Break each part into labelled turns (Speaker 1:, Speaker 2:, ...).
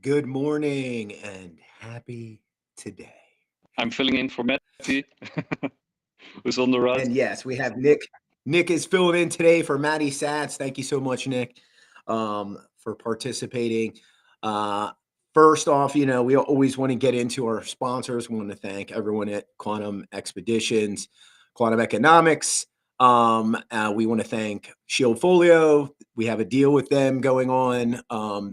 Speaker 1: Good morning and happy today.
Speaker 2: I'm filling in for Matty, who's on the road.
Speaker 1: And yes, we have Nick. Nick is filling in today for Maddie Sats. Thank you so much, Nick, for participating. Uh, First off, we always want to get into our sponsors. We want to thank everyone at Quantum Expeditions, Quantum Economics. We want to thank Shield Folio. We have a deal with them going on.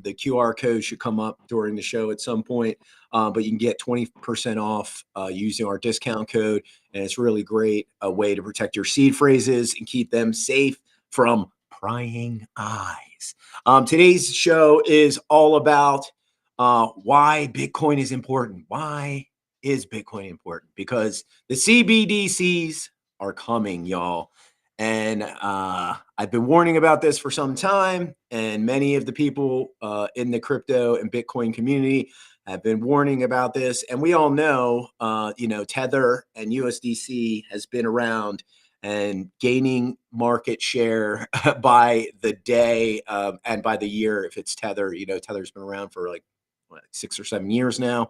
Speaker 1: The QR code should come up during the show at some point, but you can get 20% off using our discount code. And it's really great, a way to protect your seed phrases and keep them safe from prying eyes. Today's show is all about why Bitcoin is important. Why is Bitcoin important? Because the CBDCs are coming, y'all. And I've been warning about this for some time, and many of the people in the crypto and Bitcoin community have been warning about this. And we all know, Tether and USDC has been around and gaining market share by the day and by the year. If it's Tether, Tether's been around for like 6 or 7 years now.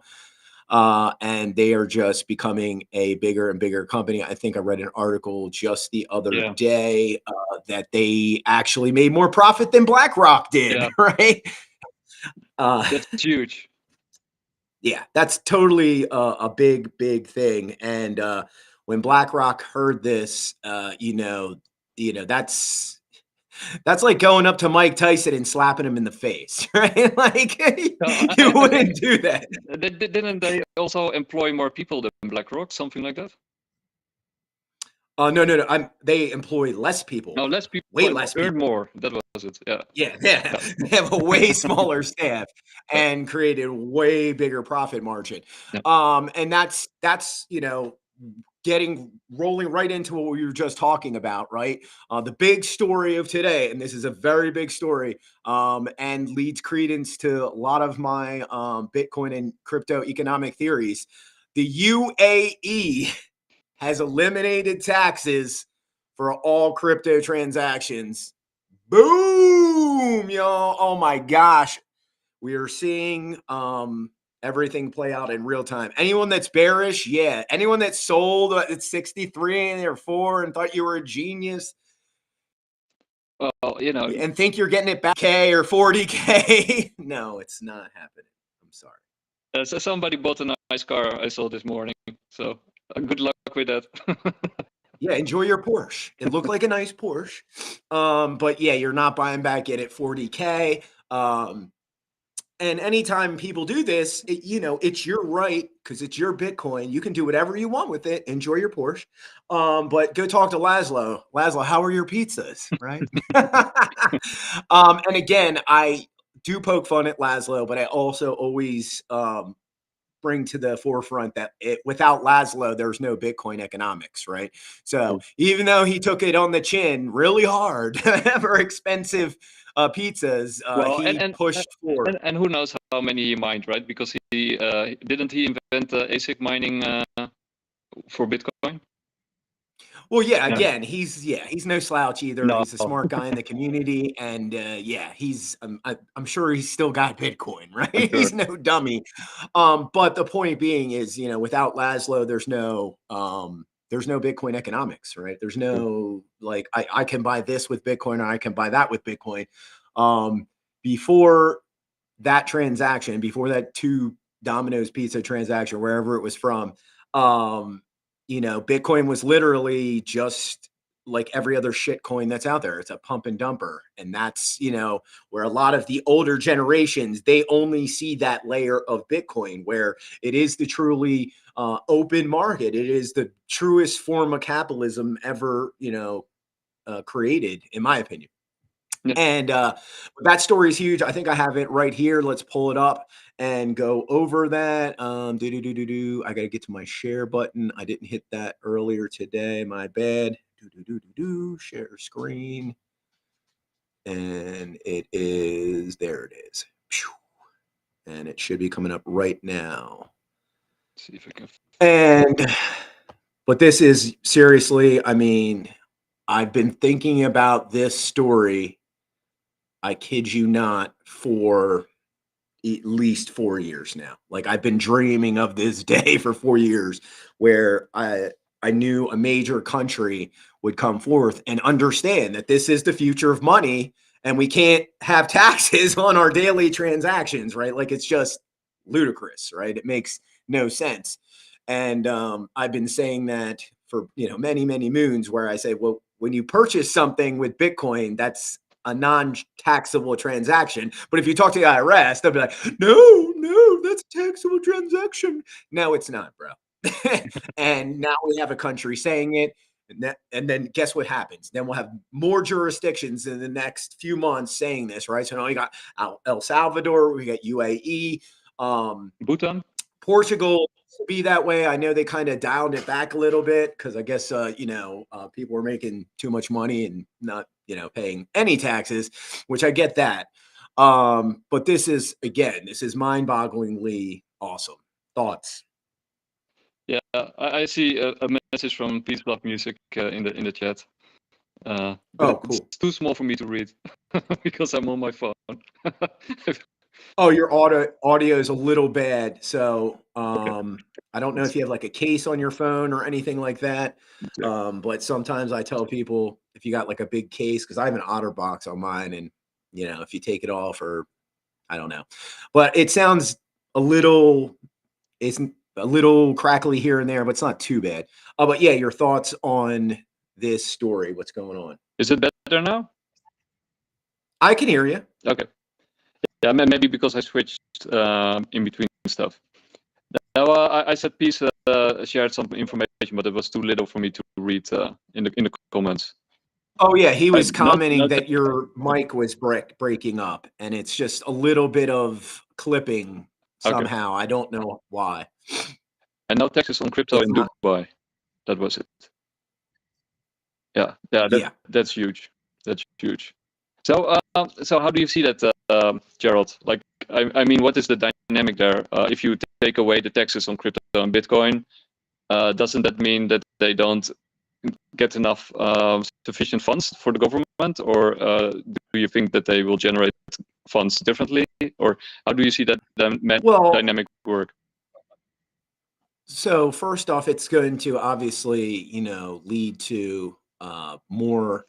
Speaker 1: And they are just becoming a bigger and bigger company. I think I read an article just the other day that they actually made more profit than BlackRock did, right?
Speaker 2: That's huge.
Speaker 1: Yeah, that's totally a big, big thing. And when BlackRock heard this, that's like going up to Mike Tyson and slapping him in the face, right? Like you wouldn't do that.
Speaker 2: Didn't they also employ more people than BlackRock, something like that?
Speaker 1: No. They employ less people.
Speaker 2: No, less people.
Speaker 1: Way less
Speaker 2: earn
Speaker 1: people.
Speaker 2: more. That was it.
Speaker 1: Yeah. They have a way smaller staff and created way bigger profit margin. And that's rolling right into what we were just talking about, right? The big story of today, and this is a very big story, and leads credence to a lot of my Bitcoin and crypto economic theories. The UAE has eliminated taxes for all crypto transactions. Boom, y'all. Oh my gosh. We are seeing everything play out in real time. Anyone that's bearish, yeah. Anyone that sold at 63 and they're 4 and thought you were a genius.
Speaker 2: Well,
Speaker 1: and think you're getting it back K or 40K. No, it's not happening. I'm sorry.
Speaker 2: So somebody bought a nice car I saw this morning. So good luck with that.
Speaker 1: Yeah, enjoy your Porsche. It looked like a nice Porsche. But yeah, you're not buying back in at 40K. And anytime people do this, it's your right because it's your Bitcoin. You can do whatever you want with it. Enjoy your Porsche. But go talk to Laszlo. Laszlo, how are your pizzas? Right. And again, I do poke fun at Laszlo, but I also always bring to the forefront that without Laszlo, there's no Bitcoin economics, right? So even though he took it on the chin really hard for expensive pizzas, he pushed forward.
Speaker 2: And who knows how many he mined, right? Because he didn't he invent ASIC mining for Bitcoin?
Speaker 1: Well, yeah. Again, he's no slouch either. No. He's a smart guy in the community, and he's. I'm sure he's still got Bitcoin, right? Sure. He's no dummy. But the point being is, without Laszlo, there's no Bitcoin economics, right? There's no like I can buy this with Bitcoin or I can buy that with Bitcoin. Before that transaction, before that 2 Domino's pizza transaction, wherever it was from. Bitcoin was literally just like every other shit coin that's out there. It's a pump and dumper. And that's, where a lot of the older generations, they only see that layer of Bitcoin where it is the truly open market. It is the truest form of capitalism ever, created, in my opinion. Yeah. And that story is huge. I think I have it right here. Let's pull it up and go over that. I got to get to my share button. I didn't hit that earlier today. My bad. Share screen. And it is, there it is. And it should be coming up right now.
Speaker 2: Let's see if I can.
Speaker 1: But this is seriously, I've been thinking about this story, I kid you not, for at least 4 years now. Like, I've been dreaming of this day for 4 years where I knew a major country would come forth and understand that this is the future of money and we can't have taxes on our daily transactions, right? Like, it's just ludicrous, right? It makes no sense. And I've been saying that for many, many moons, where I say, well, when you purchase something with Bitcoin, that's a non-taxable transaction. But if you talk to the IRS, they'll be like, no, that's a taxable transaction. No, it's not, bro. And now we have a country saying it. And then guess what happens? Then we'll have more jurisdictions in the next few months saying this, right? So now we got El Salvador, we got UAE,
Speaker 2: Bhutan.
Speaker 1: Portugal to be that way. I know they kind of dialed it back a little bit because I guess people were making too much money and not paying any taxes, which I get that. But this is mind-bogglingly awesome. Thoughts?
Speaker 2: Yeah, I see a message from Peace Love Music in the chat. But
Speaker 1: cool.
Speaker 2: It's too small for me to read because I'm on my phone.
Speaker 1: Oh, your audio is a little bad. So I don't know if you have like a case on your phone or anything like that. But sometimes I tell people, if you got like a big case, because I have an OtterBox on mine, and if you take it off, or I don't know. But it sounds it's a little crackly here and there, but it's not too bad. But yeah, your thoughts on this story. What's going on?
Speaker 2: Is it better now?
Speaker 1: I can hear you.
Speaker 2: Okay. Yeah, maybe because I switched in between stuff. Now, I said Peace shared some information, but it was too little for me to read in the comments.
Speaker 1: Oh yeah, he was commenting that your mic was breaking up, and it's just a little bit of clipping somehow. Okay. I don't know why.
Speaker 2: And no taxes on crypto in Dubai. That was it. Yeah, that's huge. That's huge. So, so how do you see that, Gerald? Like, I mean, what is the dynamic there? If you take away the taxes on crypto and Bitcoin, doesn't that mean that they don't get enough sufficient funds for the government, or do you think that they will generate funds differently, or how do you see that dynamic work?
Speaker 1: So first off, it's going to obviously, lead to more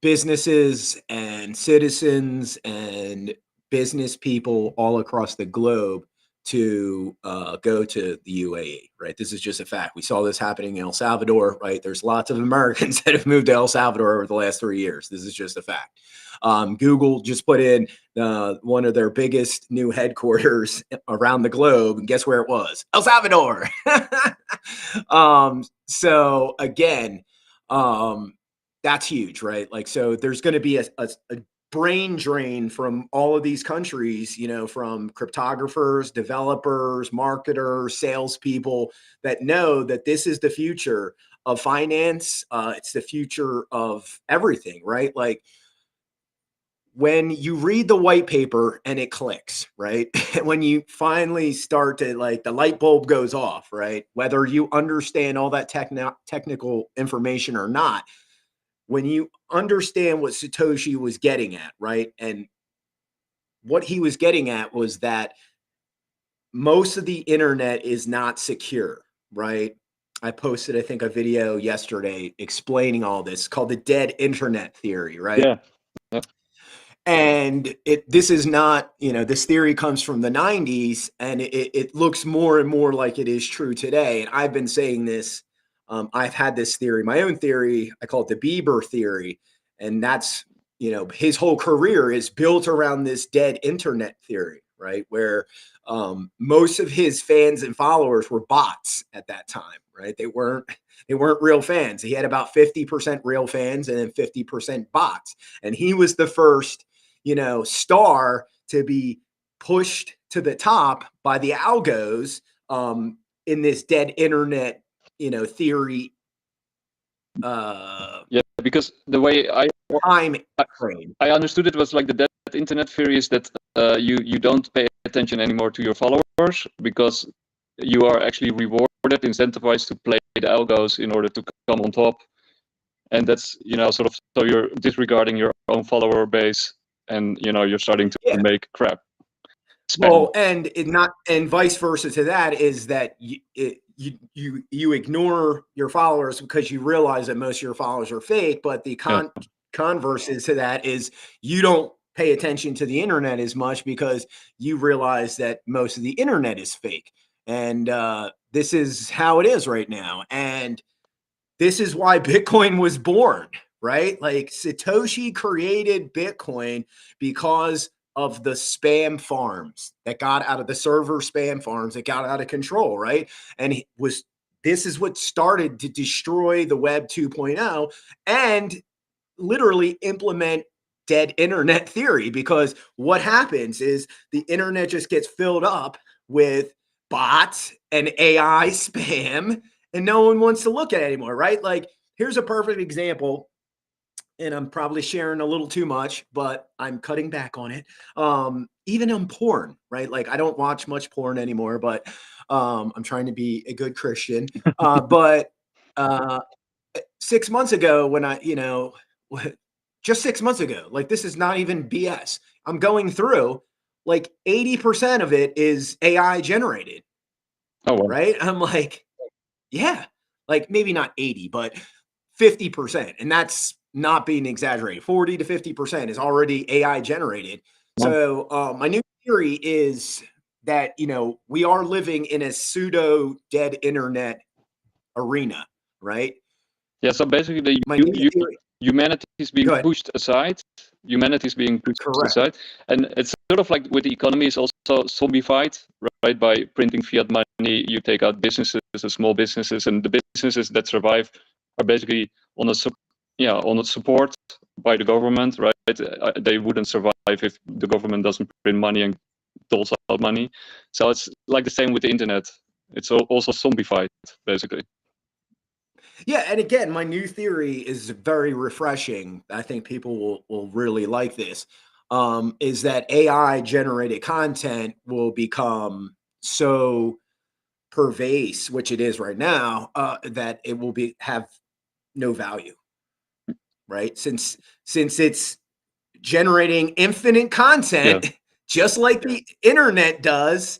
Speaker 1: businesses and citizens and business people all across the globe to go to the UAE, right? This is just a fact. We saw this happening in El Salvador, right? There's lots of Americans that have moved to El Salvador over the last 3 years. This is just a fact. Google just put in one of their biggest new headquarters around the globe, and guess where it was? El Salvador. So again, that's huge, right? Like, so there's going to be a brain drain from all of these countries, from cryptographers, developers, marketers, salespeople that know that this is the future of finance. It's the future of everything, right? Like, when you read the white paper and it clicks, right? When you finally start to, like, the light bulb goes off, right? Whether you understand all that technical information or not, when you understand what Satoshi was getting at, right? And what he was getting at was that most of the internet is not secure, right? I posted, I think, a video yesterday explaining all this, called the dead internet theory, right?
Speaker 2: Yeah.
Speaker 1: And this is not, this theory comes from the 90s, and it looks more and more like it is true today. And I've been saying this. I've had this theory, my own theory. I call it the Bieber theory. And that's, his whole career is built around this dead internet theory, right? Where most of his fans and followers were bots at that time, right? They weren't real fans. He had about 50% real fans and then 50% bots. And he was the first, star to be pushed to the top by the algos in this dead internet, theory.
Speaker 2: Yeah, because the way I understood it was like the dead internet theory is that you don't pay attention anymore to your followers because you are actually rewarded, incentivized to play the algos in order to come on top, and that's sort of, so you're disregarding your own follower base, and you're starting to make crap. spam.
Speaker 1: Well, and vice versa to that is that you ignore your followers because you realize that most of your followers are fake. But the converse is to that is you don't pay attention to the internet as much because you realize that most of the internet is fake. And this is how it is right now. And this is why Bitcoin was born, right? Like Satoshi created Bitcoin because of the spam farms that got out of the server spam farms that got out of control, right? And this is what started to destroy the web 2.0 and literally implement dead internet theory, because what happens is the internet just gets filled up with bots and AI spam and no one wants to look at it anymore, right? Like here's a perfect example, and I'm probably sharing a little too much, but I'm cutting back on it. Even on porn, right? Like I don't watch much porn anymore, but I'm trying to be a good Christian. But 6 months ago when just 6 months ago, like this is not even BS. I'm going through like 80% of it is AI generated.
Speaker 2: Oh, wow.
Speaker 1: Right? I'm like, yeah, like maybe not 80, but 50%. And that's not being exaggerated. 40 to 50% is already AI generated. So my new theory is that, we are living in a pseudo dead internet arena, right?
Speaker 2: Yeah, so basically humanity is being pushed aside. Humanity is being pushed aside. And it's sort of like with the economy is also zombified, right? By printing fiat money, you take out businesses, the small businesses, and the businesses that survive are basically on a support by the government, right? They wouldn't survive if the government doesn't print money and doles out money. So it's like the same with the internet. It's also zombified, basically.
Speaker 1: Yeah, and again, my new theory is very refreshing. I think people will really like this. Is that AI generated content will become so pervasive, which it is right now, that it will have no value, right? Since it's generating infinite content, just like the internet does.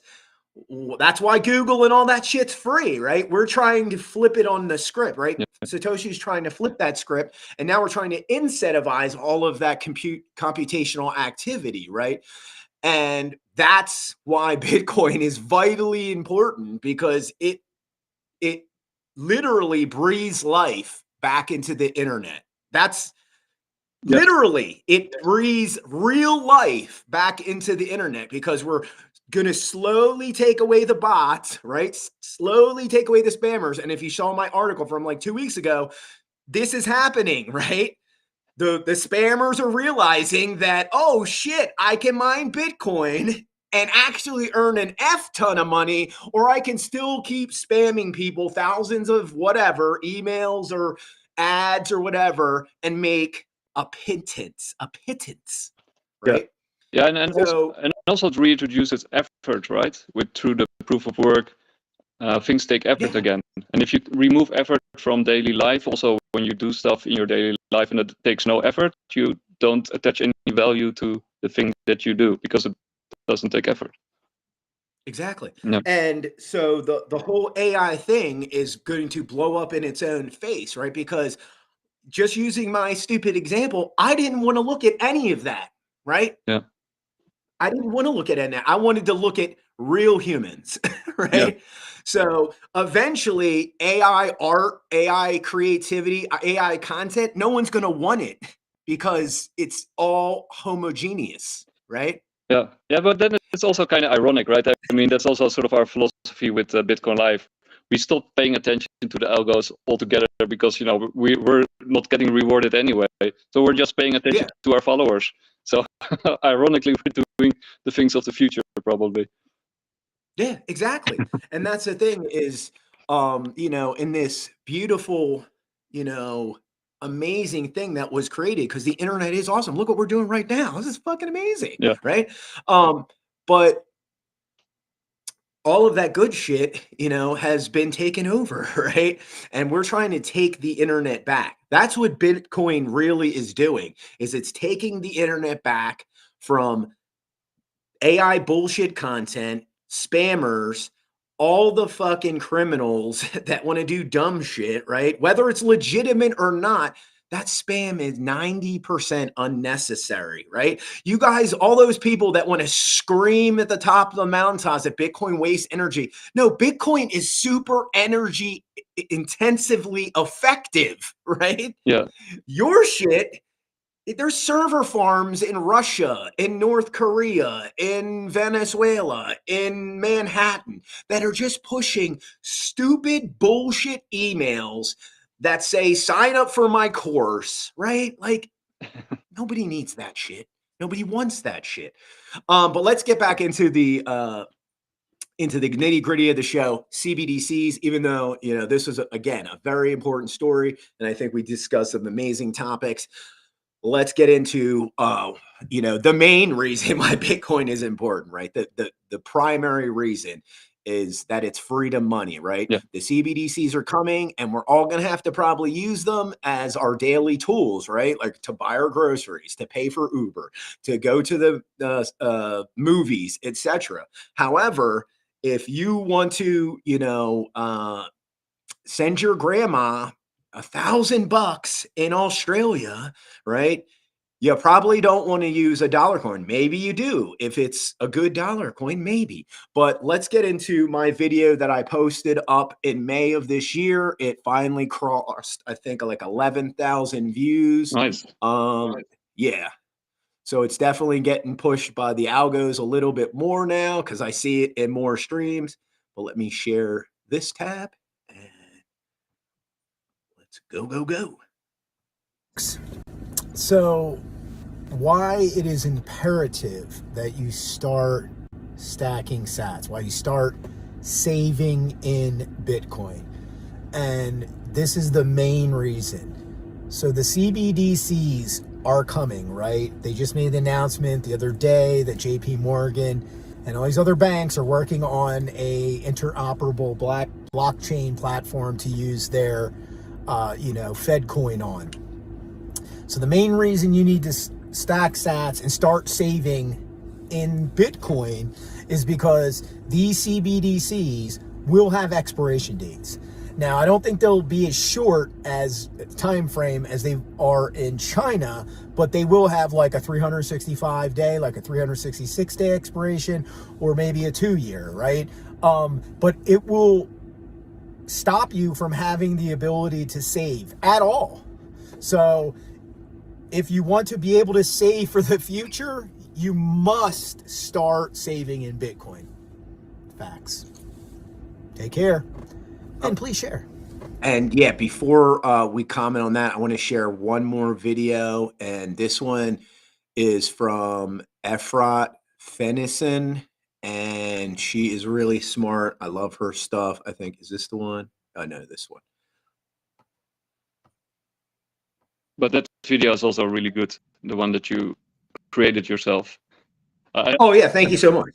Speaker 1: That's why Google and all that shit's free, right? We're trying to flip it on the script, right?
Speaker 2: Yeah.
Speaker 1: Satoshi's trying to flip that script, and now we're trying to incentivize all of that computational activity, right? And that's why Bitcoin is vitally important, because it literally breathes life back into the internet. That's literally, it breathes real life back into the internet, because we're going to slowly take away the bots, right? Slowly take away the spammers. And if you saw my article from like 2 weeks ago, this is happening, right? The spammers are realizing that, oh shit, I can mine Bitcoin and actually earn an F ton of money, or I can still keep spamming people thousands of whatever emails or ads or whatever and make a pittance, right?
Speaker 2: Yeah, and also it reintroduces effort, right? Through the proof of work, things take effort again. And if you remove effort from daily life, also when you do stuff in your daily life and it takes no effort, you don't attach any value to the thing that you do because it doesn't take effort.
Speaker 1: Exactly.
Speaker 2: Yeah.
Speaker 1: And so the whole AI thing is going to blow up in its own face, right? Because just using my stupid example, I didn't want to look at any of that, right?
Speaker 2: Yeah.
Speaker 1: I didn't want to look at any. I wanted to look at real humans, right?
Speaker 2: Yeah.
Speaker 1: So eventually, AI art, AI creativity, AI content, no one's going to want it because it's all homogeneous, right?
Speaker 2: Yeah, but then it's also kind of ironic, right? I mean, that's also sort of our philosophy with Bitcoin Live. We stopped paying attention to the algos altogether because we're not getting rewarded anyway. So we're just paying attention to our followers. So ironically, we're doing the things of the future probably.
Speaker 1: Yeah, exactly. And that's the thing is, in this beautiful, amazing thing that was created, because the internet is awesome. Look what we're doing right now. This is fucking amazing.
Speaker 2: Yeah.
Speaker 1: Right. But all of that good shit, has been taken over, right? And we're trying to take the internet back. That's what Bitcoin really is doing, is it's taking the internet back from AI bullshit content, spammers, all the fucking criminals that want to do dumb shit, right? Whether it's legitimate or not, that spam is 90% unnecessary, right? You guys, all those people that want to scream at the top of the mountaintops that Bitcoin wastes energy. No, Bitcoin is super energy intensively effective, right?
Speaker 2: Yeah.
Speaker 1: Your shit, there's server farms in Russia, in North Korea, in Venezuela, in Manhattan that are just pushing stupid bullshit emails that say, sign up for my course, right? Like, nobody needs that shit. Nobody wants that shit. But let's get back into the nitty gritty of the show, CBDCs, even though, you know, this was, again, a very important story. And I think we discussed some amazing topics. Let's get into, you know, the main reason why Bitcoin is important, right? The primary reason is that it's freedom money, right?
Speaker 2: Yeah.
Speaker 1: The CBDCs are coming and we're all going to have to probably use them as our daily tools, right? Like to buy our groceries, to pay for Uber, to go to the movies, etc. However, if you want to, you know, send your grandma $1,000 in Australia, right? You probably don't want to use a dollar coin. Maybe you do. If it's a good dollar coin, maybe. But let's get into my video that I posted up in May of this year. It finally crossed, I think, like 11,000 views.
Speaker 2: Nice.
Speaker 1: Yeah. So it's definitely getting pushed by the algos a little bit more now because I see it in more streams. But let me share this tab. And let's go.
Speaker 3: So why it is imperative that you start stacking sats, why you start saving in Bitcoin. And this is the main reason. So the CBDCs are coming, right? They just made the announcement the other day that JP Morgan and all these other banks are working on a interoperable blockchain platform to use their, Fed coin on. So the main reason you need to stack sats and start saving in Bitcoin is because these CBDCs will have expiration dates. Now, I don't think they'll be as short as time frame as they are in China, but they will have like a 365 day, like a 366 day expiration, or maybe a 2-year, right? But it will stop you from having the ability to save at all. So if you want to be able to save for the future, you must start saving in Bitcoin. Facts. Take care. And please share.
Speaker 1: And yeah, before we comment on that, I want to share one more video. And this one is from Efrat Fennison. And she is really smart. I love her stuff. I think, is this the one? Oh, no, this one.
Speaker 2: But that video is also really good. The one that you created yourself.
Speaker 1: Oh, yeah. Thank you so much.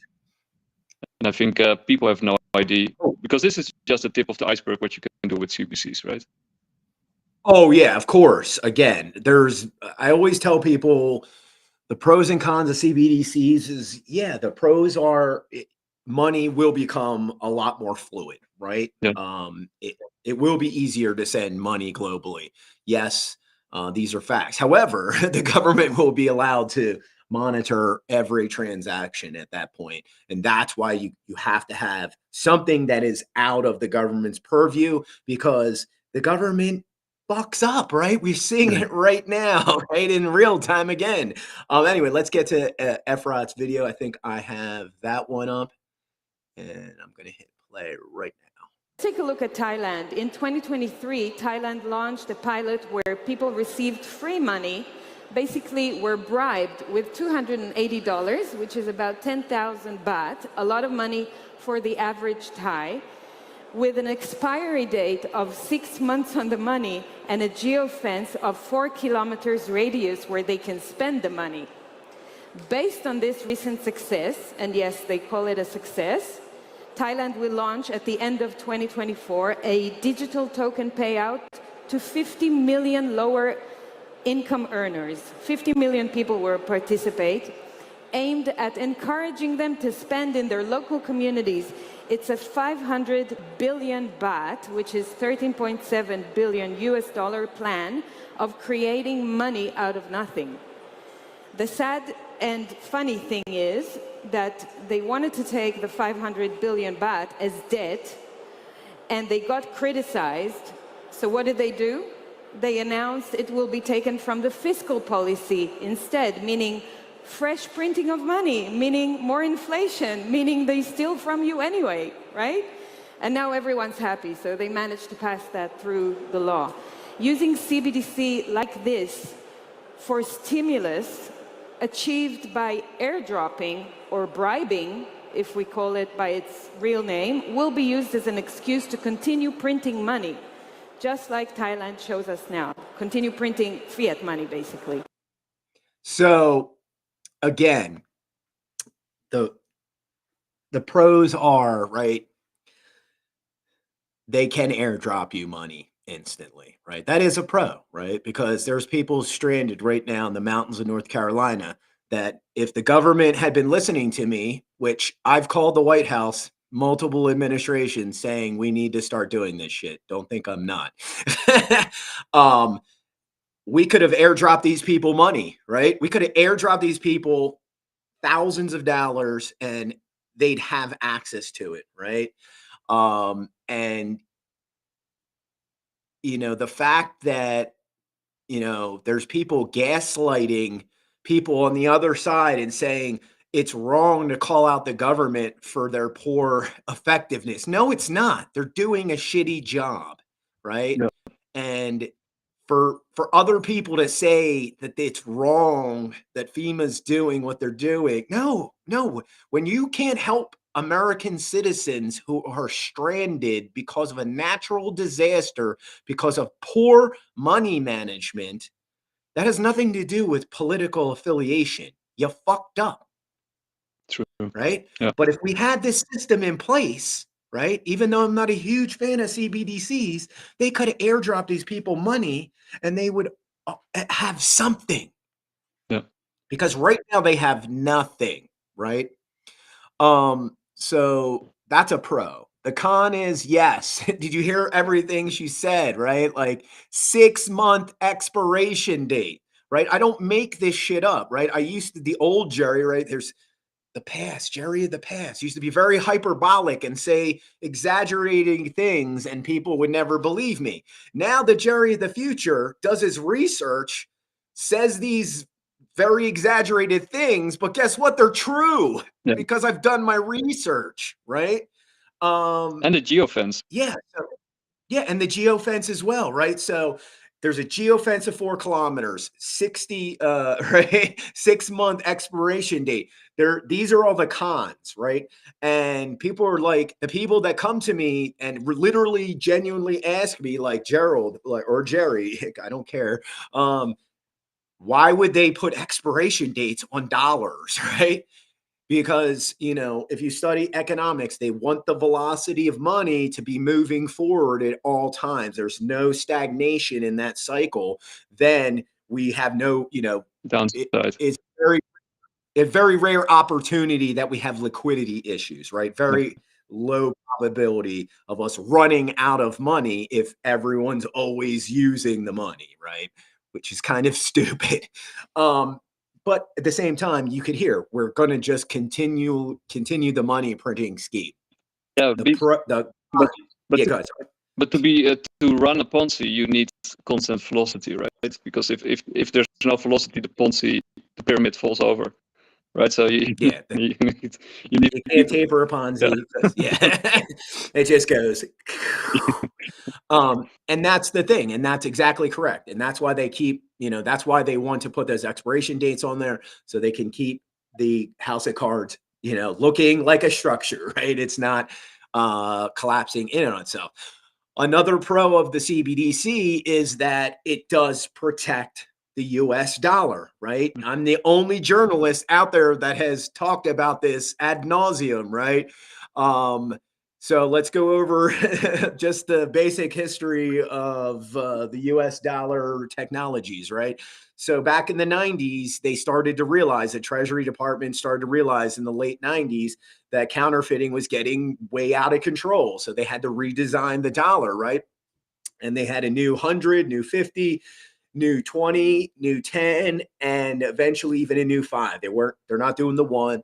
Speaker 2: And I think people have no idea, because this is just the tip of the iceberg, what you can do with CBDCs, right?
Speaker 1: Oh, yeah, of course. Again, I always tell people the pros and cons of CBDCs is, yeah, the pros are money will become a lot more fluid, right?
Speaker 2: Yeah.
Speaker 1: It will be easier to send money globally. Yes, these are facts. However, the government will be allowed to monitor every transaction at that point. And that's why you have to have something that is out of the government's purview, because the government fucks up, right? We're seeing it right now, right? In real time again. Anyway, let's get to Efrat's video. I think I have that one up and I'm going to hit play right now.
Speaker 4: Take a look at Thailand. In 2023, Thailand launched a pilot where people received free money, basically were bribed with $280, which is about 10,000 baht, a lot of money for the average Thai, with an expiry date of 6 months on the money and a geofence of 4 kilometers radius where they can spend the money. Based on this recent success, and yes, they call it a success, Thailand will launch at the end of 2024 a digital token payout to 50 million lower income earners. 50 million people will participate, aimed at encouraging them to spend in their local communities. It's a 500 billion baht, which is 13.7 billion US dollar plan of creating money out of nothing. The sad and funny thing is that they wanted to take the 500 billion baht as debt, and they got criticized. So what did they do? They announced it will be taken from the fiscal policy instead, meaning fresh printing of money, meaning more inflation, meaning they steal from you anyway, right? And now everyone's happy, so they managed to pass that through the law. Using CBDC like this for stimulus achieved by airdropping or bribing, if we call it by its real name, will be used as an excuse to continue printing money, just like Thailand shows us now. Continue printing fiat money, basically.
Speaker 1: So, again, the pros are, right, they can airdrop you money instantly, right? That is a pro, right? Because there's people stranded right now in the mountains of North Carolina that if the government had been listening to me, which I've called the White House multiple administrations saying we need to start doing this shit. Don't think I'm not. We could have airdropped these people money, right? We could have airdropped these people thousands of dollars and they'd have access to it, right? And you know, the fact that, you know, there's people gaslighting people on the other side and saying it's wrong to call out the government for their poor effectiveness. No, it's not. They're doing a shitty job, right?
Speaker 2: Yeah.
Speaker 1: And for other people to say that it's wrong that FEMA's doing what they're doing, no. When you can't help American citizens who are stranded because of a natural disaster, because of poor money management, that has nothing to do with political affiliation. You fucked up.
Speaker 2: True.
Speaker 1: Right?
Speaker 2: Yeah.
Speaker 1: But if we had this system in place, right, even though I'm not a huge fan of CBDCs, they could have airdropped these people money and they would have something.
Speaker 2: Yeah.
Speaker 1: Because right now they have nothing, right? So that's a pro. The con is, yes. Did you hear everything she said, right? Like 6-month expiration date, right? I don't make this shit up, right? I used to, the old Jerry, right? There's the past, Jerry of the past used to be very hyperbolic and say exaggerating things and people would never believe me. Now the Jerry of the future does his research, says these very exaggerated things, but guess what? They're true because I've done my research, right?
Speaker 2: And the geofence.
Speaker 1: Yeah. And the geofence as well, right? So there's a geofence of 4 kilometers, 60, right? 6-month expiration date. These are all the cons, right? And people are like, the people that come to me and literally genuinely ask me, like Gerald, or Jerry, I don't care. Why would they put expiration dates on dollars, right? Because, you know, if you study economics, they want the velocity of money to be moving forward at all times. There's no stagnation in that cycle. Then we have no, you know,
Speaker 2: downside.
Speaker 1: It's a very rare opportunity that we have liquidity issues, right? Very low probability of us running out of money if everyone's always using the money, right? Which is kind of stupid. But at the same time, you could hear we're going to just continue the money printing scheme.
Speaker 2: Yeah, but to run a Ponzi, you need constant velocity, right? Because if there's no velocity, the pyramid falls over, right? So you
Speaker 1: can't taper a Ponzi. Yeah, it just goes. And that's the thing, and that's exactly correct, and that's why they keep, you know, that's why they want to put those expiration dates on there so they can keep the house of cards, you know, looking like a structure, right? It's not collapsing in on itself. Another pro of the CBDC is that it does protect the US dollar, right? I'm the only journalist out there that has talked about this ad nauseum, right? So let's go over just the basic history of the US dollar technologies, right? So back in the 90s, they started to realize, the Treasury Department started to realize in the late 90s that counterfeiting was getting way out of control. So they had to redesign the dollar, right? And they had a new 100, new 50, new 20, new 10, and eventually even a new 5. They're not doing the 1.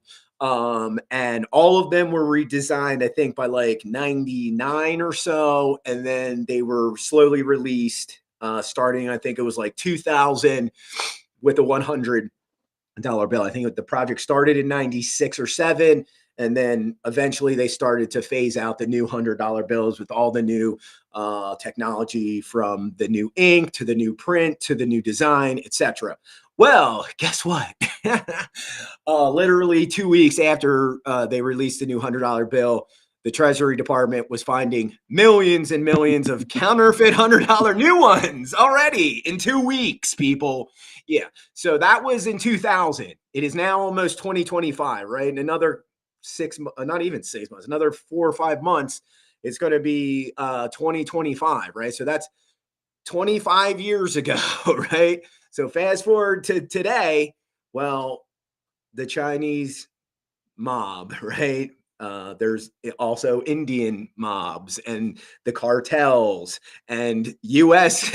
Speaker 1: And all of them were redesigned, I think, by like 99 or so. And then they were slowly released, starting, I think it was like 2000 with a $100 bill. I think the project started in 96 or 7. And then eventually they started to phase out the new $100 bills with all the new technology, from the new ink to the new print to the new design, etc. Well, guess what? Literally 2 weeks after they released the new $100 bill, the Treasury Department was finding millions and millions of counterfeit $100 new ones already in 2 weeks, people. Yeah. So that was in 2000. It is now almost 2025, right? And another not even 6 months, another 4 or 5 months, it's going to be 2025, right? So that's 25 years ago, right? So fast forward to today. Well, the Chinese mob, right? There's also Indian mobs and the cartels and U.S.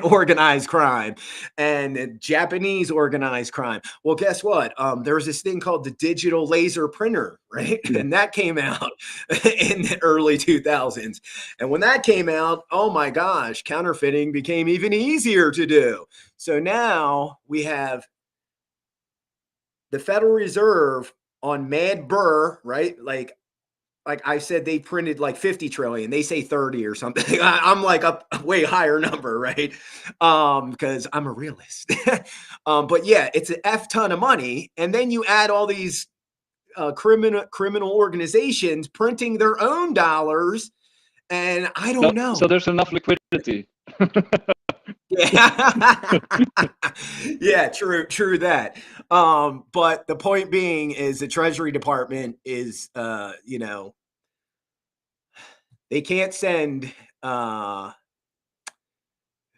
Speaker 1: organized crime and Japanese organized crime. Well, guess what? There was this thing called the digital laser printer, right? And that came out in the early 2000s. And when that came out, oh my gosh, counterfeiting became even easier to do. So now we have the Federal Reserve on Mad Burr, right? Like I said, they printed like 50 trillion. They say 30 or something. I'm like a way higher number, right? Because I'm a realist. But yeah, it's an F ton of money. And then you add all these criminal organizations printing their own dollars. And I don't know.
Speaker 2: So there's enough liquidity.
Speaker 1: Yeah. Yeah, true that. But the point being is the Treasury Department is, they can't send,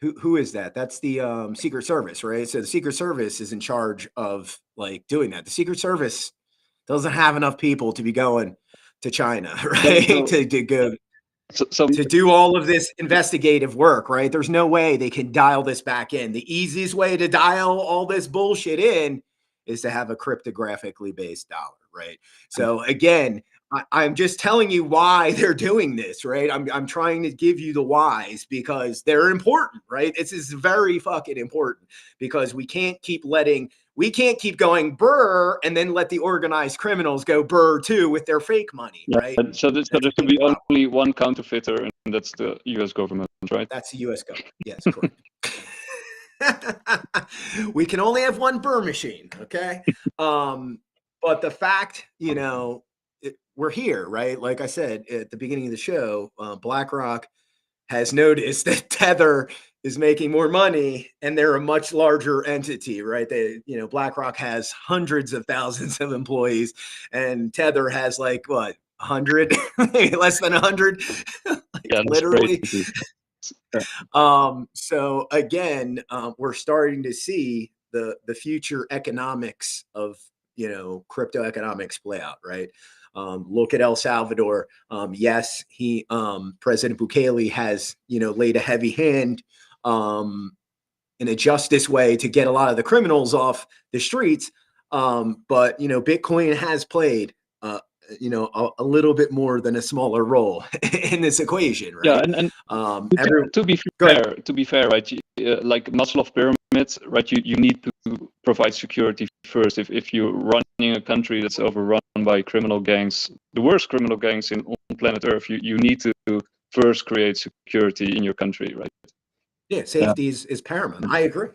Speaker 1: who is that? That's the Secret Service, right? So the Secret Service is in charge of like doing that. The Secret Service doesn't have enough people to be going to China, right? to go. So to do all of this investigative work, right? There's no way they can dial this back in. The easiest way to dial all this bullshit in is to have a cryptographically based dollar, right? So again, I'm just telling you why they're doing this, right? I'm trying to give you the whys because they're important, right? This is very fucking important because we can't keep going burr and then let the organized criminals go burr too with their fake money, right?
Speaker 2: So there should be only one counterfeiter, and that's the U.S. government, right?
Speaker 1: That's the U.S. government. Yes, correct. We can only have one burr machine, okay? But the fact, we're here, right? Like I said at the beginning of the show, BlackRock has noticed that Tether is making more money and they're a much larger entity, right? BlackRock has hundreds of thousands of employees and Tether has like what, 100, less than 100, literally. So again, we're starting to see the future economics of, crypto economics play out, right? Look at El Salvador. Yes, President Bukele has, laid a heavy hand in a justice way to get a lot of the criminals off the streets. But, Bitcoin has played, a little bit more than a smaller role in this equation, right?
Speaker 2: Yeah, and to be fair, right? Like Maslow pyramids, right? You need to provide security first. If you're running a country that's overrun by criminal gangs, the worst criminal gangs on planet Earth, you need to first create security in your country, right?
Speaker 1: Yeah, safety is paramount. I agree.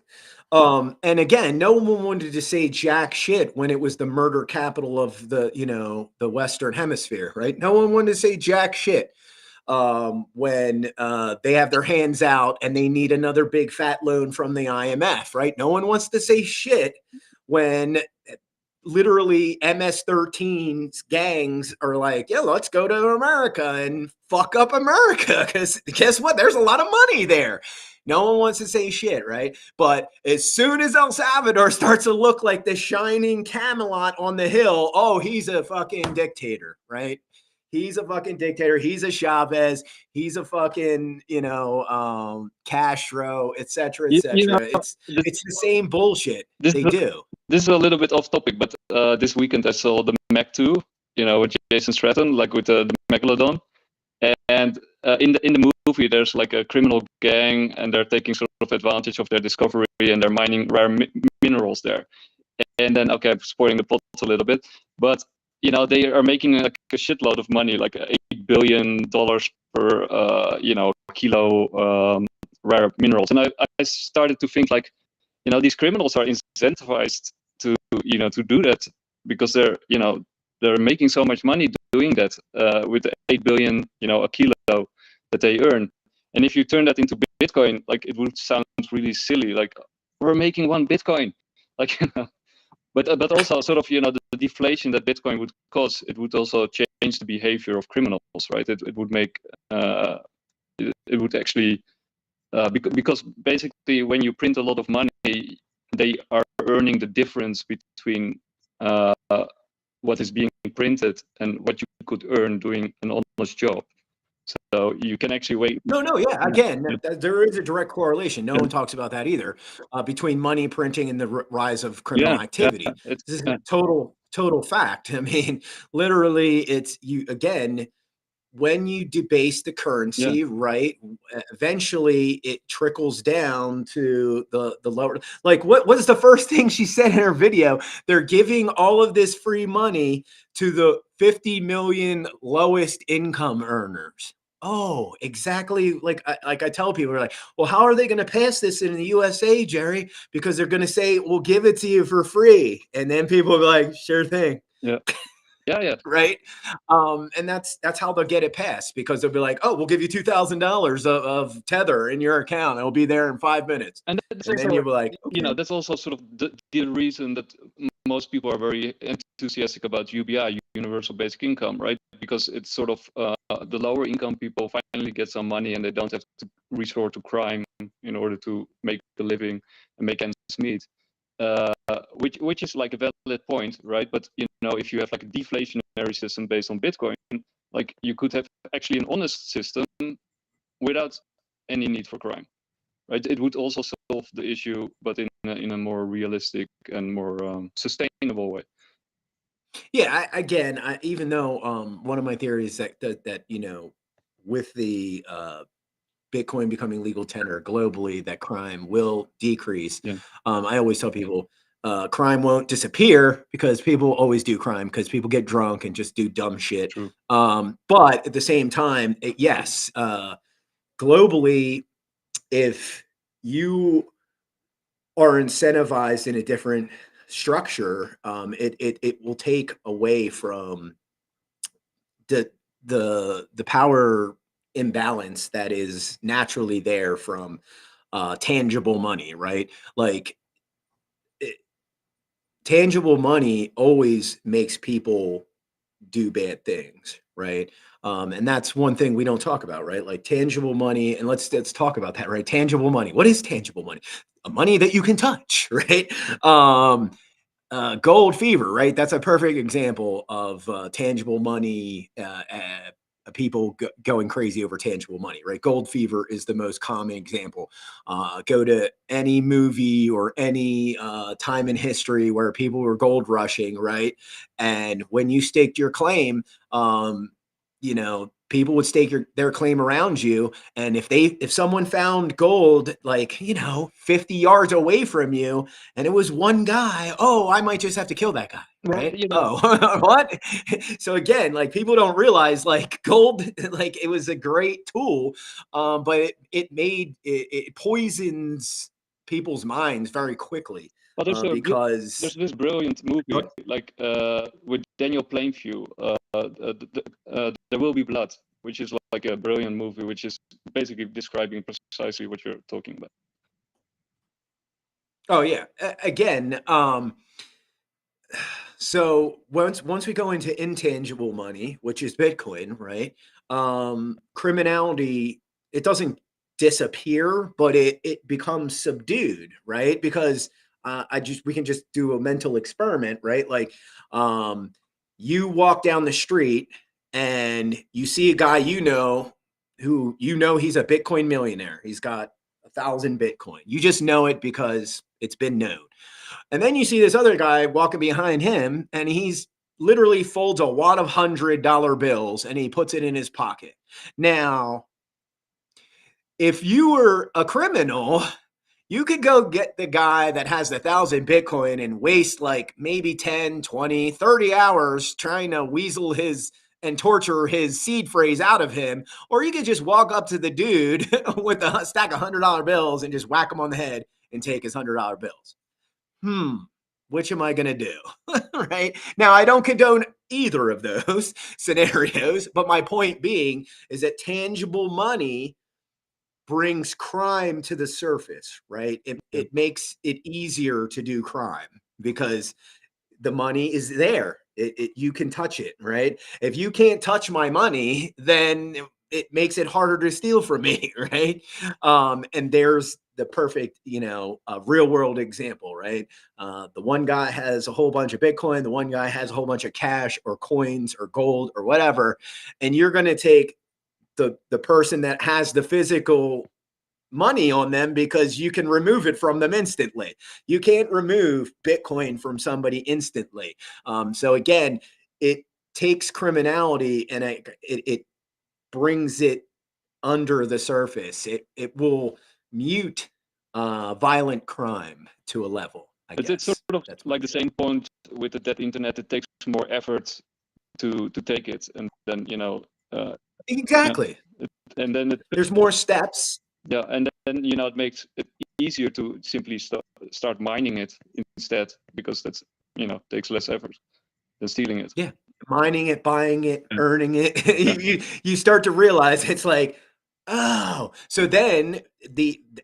Speaker 1: And again, no one wanted to say jack shit when it was the murder capital of the Western Hemisphere, right? No one wanted to say jack shit when they have their hands out and they need another big fat loan from the IMF, right? No one wants to say shit when literally MS-13's gangs are like, yeah, let's go to America and fuck up America, because guess what? There's a lot of money there. No one wants to say shit, right? But as soon as El Salvador starts to look like the shining Camelot on the hill, oh, he's a fucking dictator, right? He's a fucking dictator. He's a Chavez. He's a fucking, Castro, et cetera, et cetera. It's the same bullshit they do.
Speaker 2: This is a little bit off topic, but this weekend I saw the Mac 2, with Jason Statham, like with the Megalodon. And in the movie, there's like a criminal gang, and they're taking sort of advantage of their discovery, and they're mining rare minerals there. And then, okay, I'm spoiling the plot a little bit, but they are making like a shitload of money, like $8 billion per kilo rare minerals. And I started to think like, these criminals are incentivized to do that, because they're making so much money doing that with the 8 billion a kilo that they earn. And if you turn that into Bitcoin, like, it would sound really silly, like, we're making 1 Bitcoin, like, but also sort of the deflation that Bitcoin would cause, it would also change the behavior of criminals, right? It would make it would actually because basically when you print a lot of money, they are earning the difference between what is being printed and what you could earn doing an honest job. So you can actually wait.
Speaker 1: No, yeah. Again, there is a direct correlation. No one talks about that either, between money printing and the rise of criminal activity. This is a total fact. I mean, literally, it's you again. When you debase the currency, right? Eventually, it trickles down to the lower. Like, what is the first thing she said in her video? They're giving all of this free money to the 50 million lowest income earners. Oh, exactly. Like I tell people, we're like, well, how are they going to pass this in the USA, Jerry? Because they're going to say, we'll give it to you for free. And then people will be like, sure thing.
Speaker 2: Yeah. Yeah.
Speaker 1: Right. And that's how they'll get it passed, because they'll be like, oh, we'll give you $2,000 of Tether in your account. It'll be there in 5 minutes.
Speaker 2: And
Speaker 1: then you'll be like, okay.
Speaker 2: That's also sort of the reason that most people are very enthusiastic about UBI, Universal Basic Income, right? Because it's sort of the lower income people finally get some money, and they don't have to resort to crime in order to make a living and make ends meet. Which is like a valid point, right? But if you have like a deflationary system based on Bitcoin, like, you could have actually an honest system without any need for crime, right? It would also solve the issue, but in a more realistic and more sustainable way.
Speaker 1: Yeah, even though one of my theories that with the Bitcoin becoming legal tender globally, that crime will decrease.
Speaker 2: Yeah.
Speaker 1: I always tell people crime won't disappear, because people always do crime because people get drunk and just do dumb shit.
Speaker 2: True.
Speaker 1: But at the same time, yes, globally, if you are incentivized in a different structure, it will take away from the power imbalance that is naturally there from tangible money, right? Like, tangible money always makes people do bad things, right? And that's one thing we don't talk about, right? Like, tangible money, and let's talk about that, right? Tangible money. What is tangible money? A money that you can touch, right? Gold fever, right? That's a perfect example of tangible money. People going crazy over tangible money, right? Gold fever is the most common example. Go to any movie or any time in history where people were gold rushing, right? And when you staked your claim, people would stake their claim around you. And if someone found gold, like, 50 yards away from you, and it was one guy, oh, I might just have to kill that guy. Right. Oh, what? So again, like, people don't realize, like, gold, like, it was a great tool, but it poisons people's minds very quickly.
Speaker 2: But there's this brilliant movie, like with Daniel Plainview, There Will Be Blood, which is like a brilliant movie, which is basically describing precisely what you're talking about.
Speaker 1: Oh yeah. Again, So once we go into intangible money, which is Bitcoin, right? Criminality, it doesn't disappear, but it becomes subdued, right? Because we can just do a mental experiment, right? Like you walk down the street and you see a guy who he's a Bitcoin millionaire. He's got 1,000 Bitcoin. You just know it because it's been known. And then you see this other guy walking behind him, and he's literally folds a wad of $100 bills and he puts it in his pocket. Now, if you were a criminal, you could go get the guy that has 1,000 Bitcoin and waste like maybe 10, 20, 30 hours trying to weasel and torture his seed phrase out of him. Or you could just walk up to the dude with a stack of $100 bills and just whack him on the head and take his $100 bills. Which am I going to do? Right now, I don't condone either of those scenarios, but my point being is that tangible money brings crime to the surface, right? It makes it easier to do crime because the money is there. You can touch it, right? If you can't touch my money, then it makes it harder to steal from me, right? And there's the perfect, real world example, right? The one guy has a whole bunch of Bitcoin, the one guy has a whole bunch of cash or coins or gold or whatever, and you're going to take the person that has the physical money on them because you can remove it from them instantly. You can't remove Bitcoin from somebody instantly. So again, it takes criminality and it brings it under the surface. It will mute violent crime to a level. I guess
Speaker 2: it's sort of like the same point with the dead internet. It takes more effort to take it, and then
Speaker 1: exactly.
Speaker 2: And then
Speaker 1: there's more steps.
Speaker 2: Yeah, and then it makes it easier to simply start mining it instead, because that's takes less effort than stealing it.
Speaker 1: Yeah, mining it, buying it, earning it. you start to realize it's like, oh, so then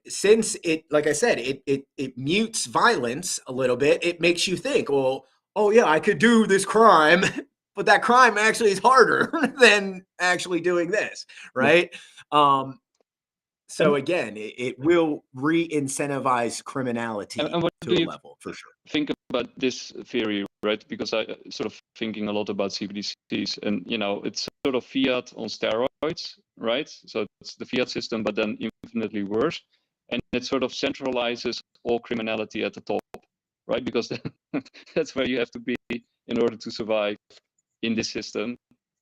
Speaker 1: since it, like I said, it mutes violence a little bit. It makes you think, well, oh yeah, I could do this crime, but that crime actually is harder than actually doing this, right? Yeah. So again, it will re-incentivize criminality
Speaker 2: and what
Speaker 1: to a level, for sure.
Speaker 2: Think about this theory, right? Because I sort of thinking a lot about CBDCs, and it's sort of fiat on steroids, right? So it's the fiat system, but then infinitely worse, and it sort of centralizes all criminality at the top, right? Because that's where you have to be in order to survive in this system,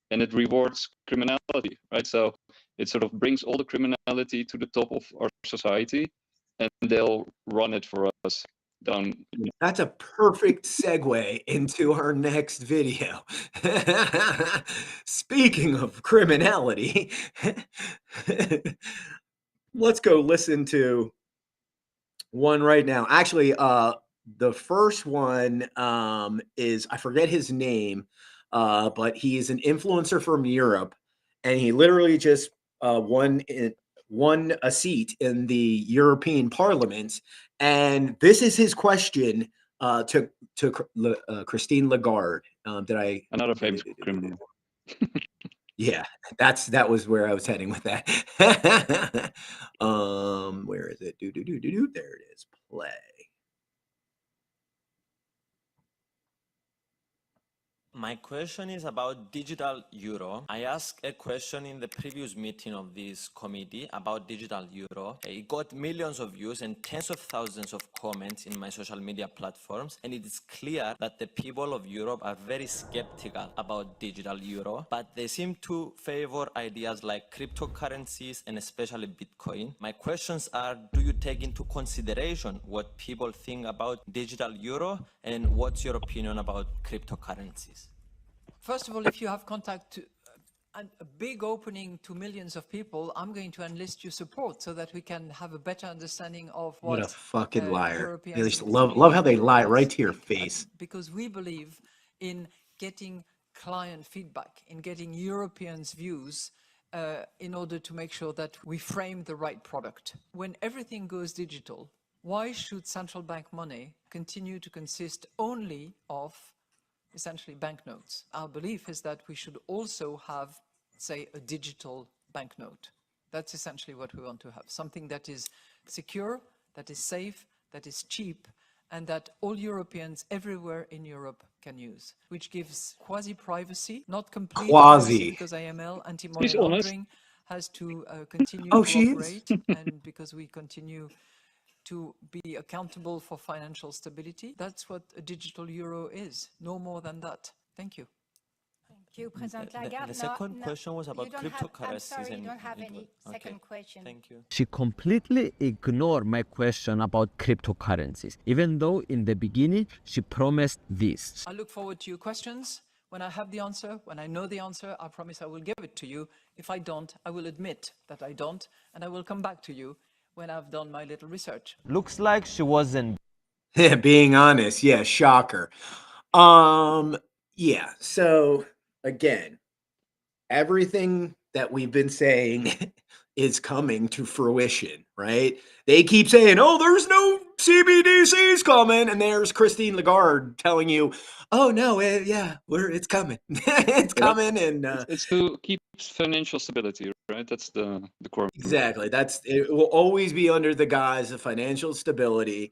Speaker 2: and it rewards criminality, right? So it sort of brings all the criminality to the top of our society, and they'll run it for us down.
Speaker 1: That's a perfect segue into our next video. Speaking of criminality, let's go listen to one right now. Actually, the first one is, I forget his name, but he is an influencer from Europe, and he literally just won a seat in the European Parliament. And this is his question to Christine Lagarde.
Speaker 2: Another famous criminal?
Speaker 1: Yeah, that was where I was heading with that. Where is it? There it is. Play.
Speaker 5: My question is about digital euro. I asked a question in the previous meeting of this committee about digital euro. It got millions of views and tens of thousands of comments in my social media platforms, and it is clear that the people of Europe are very skeptical about digital euro, but they seem to favor ideas like cryptocurrencies and especially Bitcoin. My questions are, do you take into consideration what people think about digital euro, and what's your opinion about cryptocurrencies?
Speaker 6: First of all, if you have contact to a big opening to millions of people, I'm going to enlist your support so that we can have a better understanding of what
Speaker 1: a fucking liar.
Speaker 6: Europeans
Speaker 1: They just love how they lie right to your face.
Speaker 6: Because we believe in getting client feedback, in getting Europeans' views in order to make sure that we frame the right product. When everything goes digital, why should central bank money continue to consist only of essentially banknotes. Our belief is that we should also have, say, a digital banknote. That's essentially what we want to have. Something that is secure, that is safe, that is cheap, and that all Europeans everywhere in Europe can use, which gives quasi-privacy, not complete privacy, because AML, anti-money
Speaker 2: She's honest.
Speaker 6: laundering, has to continue
Speaker 1: Oh,
Speaker 6: to
Speaker 1: she is.
Speaker 6: operate, and because we continue to be accountable for financial stability. That's what a digital euro is, no more than that. Thank you.
Speaker 7: Thank you, President Lagarde.
Speaker 5: The second question was about cryptocurrencies.
Speaker 7: I'm sorry, you don't have any second question.
Speaker 5: Thank you.
Speaker 8: She completely ignored my question about cryptocurrencies, even though in the beginning she promised this.
Speaker 6: I look forward to your questions. When I have the answer, when I know the answer, I promise I will give it to you. If I don't, I will admit that I don't, and I will come back to you when I've done my little research.
Speaker 9: Looks like she wasn't
Speaker 1: Being honest, yeah, shocker. Yeah, so again, everything that we've been saying is coming to fruition, right? They keep saying, oh, there's no CBDCs coming. And there's Christine Lagarde telling you, oh, no, it's coming. It's coming. And
Speaker 2: it's to keep financial stability, right? That's the core.
Speaker 1: Exactly. It will always be under the guise of financial stability.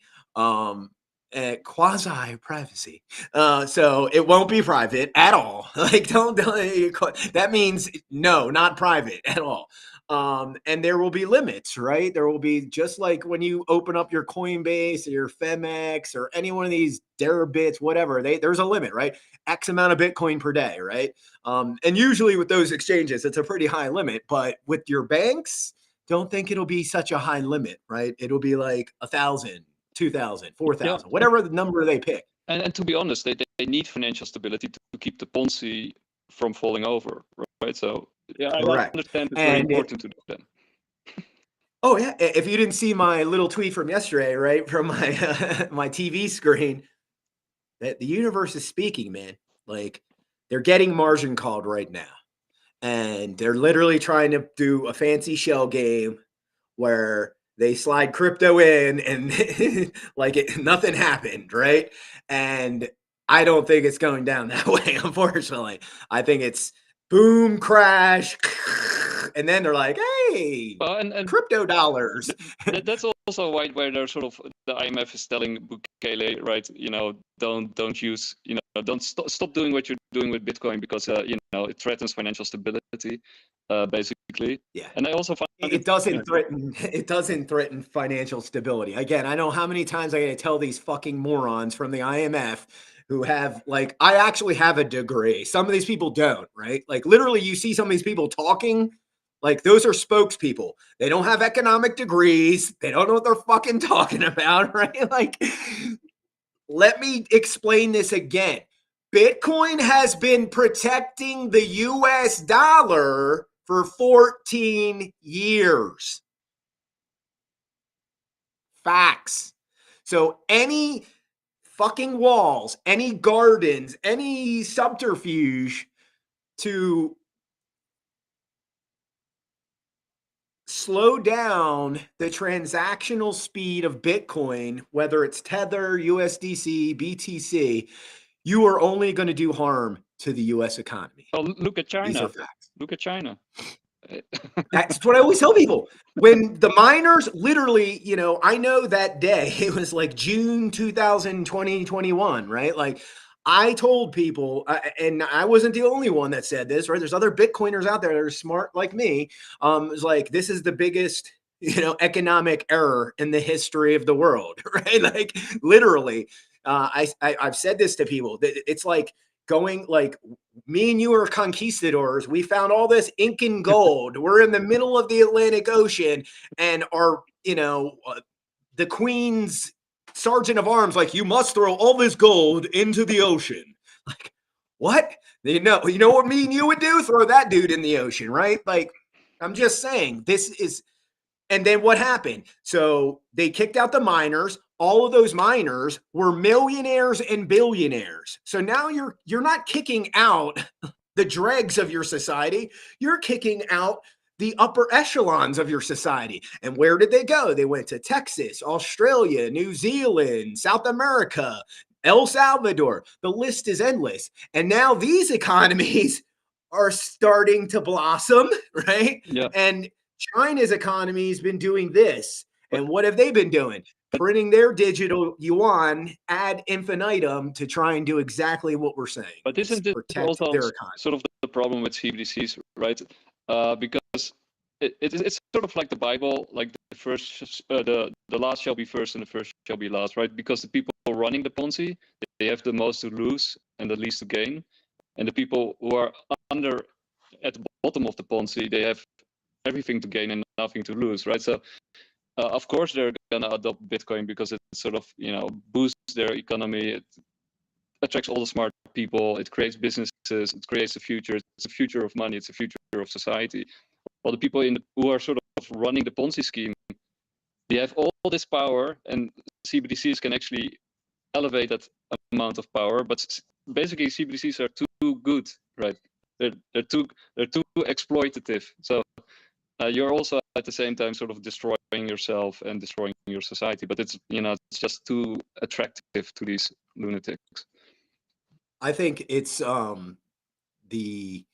Speaker 1: Quasi privacy. So it won't be private at all. Like, don't that means no, not private at all. And there will be limits, right? There will be, just like when you open up your Coinbase or your Femex or any one of these Deribits, whatever, there's a limit, right? X amount of Bitcoin per day, right? And usually with those exchanges, it's a pretty high limit, but with your banks, don't think it'll be such a high limit, right? It'll be like 1,000, 2,000, 4,000, whatever the number they pick.
Speaker 2: And to be honest, they need financial stability to keep the Ponzi from falling over, right? So yeah,
Speaker 1: Correct.
Speaker 2: I understand it's very important to them.
Speaker 1: Oh yeah, if you didn't see my little tweet from yesterday, right, from my my TV screen, that the universe is speaking, man. Like, they're getting margin called right now, and they're literally trying to do a fancy shell game where they slide crypto in and like nothing happened, right? And I don't think it's going down that way, unfortunately. I think it's boom, crash, and then they're like, hey, and crypto dollars.
Speaker 2: That's also why there's sort of, the IMF is telling Bukele, right, don't use, don't stop doing what you're doing with Bitcoin, because it threatens financial stability, basically.
Speaker 1: Yeah.
Speaker 2: And I also find
Speaker 1: it doesn't threaten financial stability. Again, I know how many times I got to tell these fucking morons from the IMF who have, like, I actually have a degree. Some of these people don't, right? Like, literally, you see some of these people talking, like, those are spokespeople. They don't have economic degrees. They don't know what they're fucking talking about, right? Like, let me explain this again. Bitcoin has been protecting the US dollar for 14 years. Facts. So any fucking walls, any gardens, any subterfuge to slow down the transactional speed of Bitcoin, whether it's Tether, USDC, BTC, you are only going to do harm to the U.S. economy.
Speaker 2: Oh, look at China.
Speaker 1: These are facts.
Speaker 2: Look at China.
Speaker 1: That's what I always tell people. When the miners literally, I know that day, it was like June 2020, 21, right? Like, I told people, and I wasn't the only one that said this, right? There's other Bitcoiners out there that are smart like me. It's like, this is the biggest, economic error in the history of the world, right? Like, literally, I've said this to people. It's like going, like, me and you are conquistadors. We found all this Incan gold. We're in the middle of the Atlantic Ocean, and our, the Queen's sergeant of arms, like, you must throw all this gold into the ocean. Like, what? You know what me and you would do? Throw that dude in the ocean, right? Like, I'm just saying, this is, and then what happened? So they kicked out the miners. All of those miners were millionaires and billionaires. So now you're not kicking out the dregs of your society. You're kicking out the upper echelons of your society. And where did they go? They went to Texas, Australia, New Zealand, South America, El Salvador. The list is endless. And now these economies are starting to blossom, right?
Speaker 2: Yeah.
Speaker 1: And China's economy has been doing this. And what have they been doing? Printing their digital yuan ad infinitum to try and do exactly what we're saying.
Speaker 2: But isn't this also sort of the problem with CBDCs, right? Because it's sort of like the Bible, like the last shall be first and the first shall be last, right? Because the people running the Ponzi, they have the most to lose and the least to gain, and the people who are at the bottom of the Ponzi, they have everything to gain and nothing to lose, right? So of course they're gonna adopt Bitcoin because it sort of boosts their economy. It attracts all the smart people. It creates businesses. It creates a future. It's a future of money. It's a future of society. Well, the people who are sort of running the Ponzi scheme, they have all this power, and CBDCs can actually elevate that amount of power. But basically, CBDCs are too good, right? They're too exploitative. So you're also at the same time sort of destroying yourself and destroying your society. But it's it's just too attractive to these lunatics.
Speaker 1: I think it's the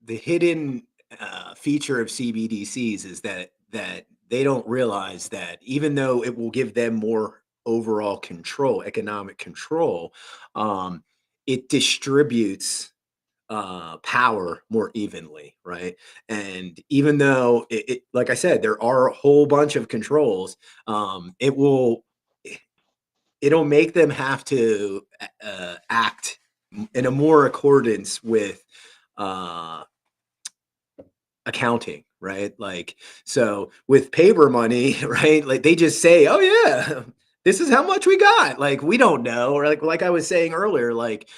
Speaker 1: hidden feature of CBDCs is that they don't realize that even though it will give them more overall control, economic control, it distributes power more evenly, right? And even though it like I said, there are a whole bunch of controls, it'll make them have to act in a more accordance with accounting, right? Like, so with paper money, right? Like they just say, oh yeah, this is how much we got. Like, we don't know. Or like I was saying earlier, like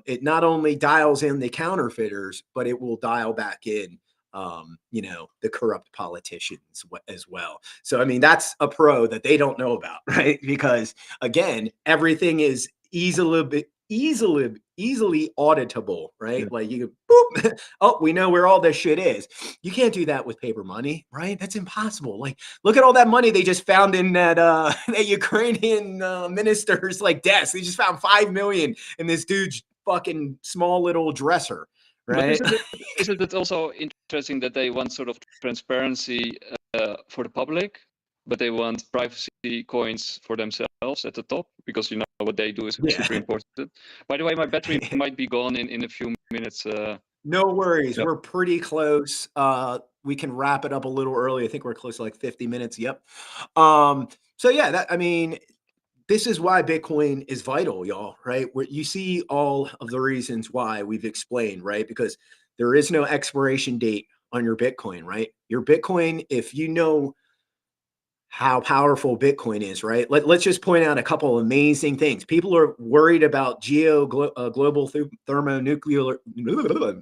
Speaker 1: it not only dials in the counterfeiters, but it will dial back in the corrupt politicians as well. So I mean, that's a pro that they don't know about, right? Because again, everything is easily auditable, right?
Speaker 2: Yeah.
Speaker 1: Like you can, boop, oh, we know where all this shit is. You can't do that with paper money, right? That's impossible. Like, look at all that money they just found in that that Ukrainian minister's like desk. They just found 5 million in this dude's fucking small little dresser, right?
Speaker 2: But isn't it also interesting that they want sort of transparency for the public, but they want privacy coins for themselves at the top, because what they do is super important. By the way, my battery might be gone in a few minutes.
Speaker 1: No worries.
Speaker 2: Yep.
Speaker 1: We're pretty close. We can wrap it up a little early. I think we're close to like 50 minutes. Yep. So yeah, I mean, this is why Bitcoin is vital, y'all, right? Where you see all of the reasons why we've explained, right? Because there is no expiration date on your Bitcoin, right? Your Bitcoin, if you know how powerful Bitcoin is, right? Let's just point out a couple of amazing things. People are worried about global thermonuclear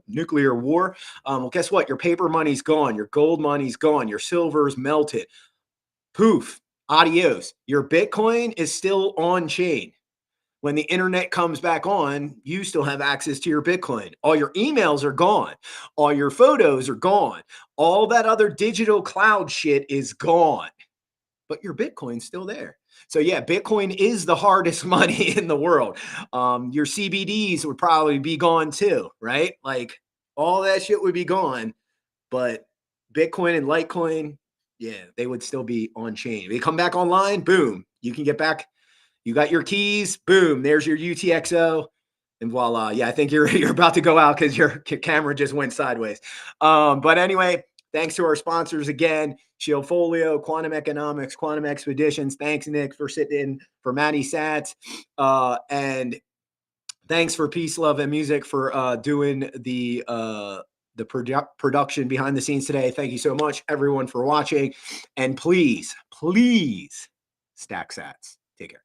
Speaker 1: nuclear war. Well, guess what? Your paper money's gone. Your gold money's gone. Your silver's melted. Poof. Adios. Your Bitcoin is still on chain. When the internet comes back on, you still have access to your Bitcoin. All your emails are gone. All your photos are gone. All that other digital cloud shit is gone. But your Bitcoin's still there. So yeah, Bitcoin is the hardest money in the world. Your CBDs would probably be gone too, right? Like all that shit would be gone, but Bitcoin and Litecoin, yeah, they would still be on chain. They come back online, boom, you can get back. You got your keys, boom, there's your UTXO, and voila. Yeah, I think you're about to go out because your camera just went sideways. But anyway, thanks to our sponsors again, Shieldfolio, Quantum Economics, Quantum Expeditions. Thanks, Nick, for sitting in for Matty Satz. And thanks for Peace, Love, and Music for doing the production behind the scenes today. Thank you so much, everyone, for watching. And please, please stack sats. Take care.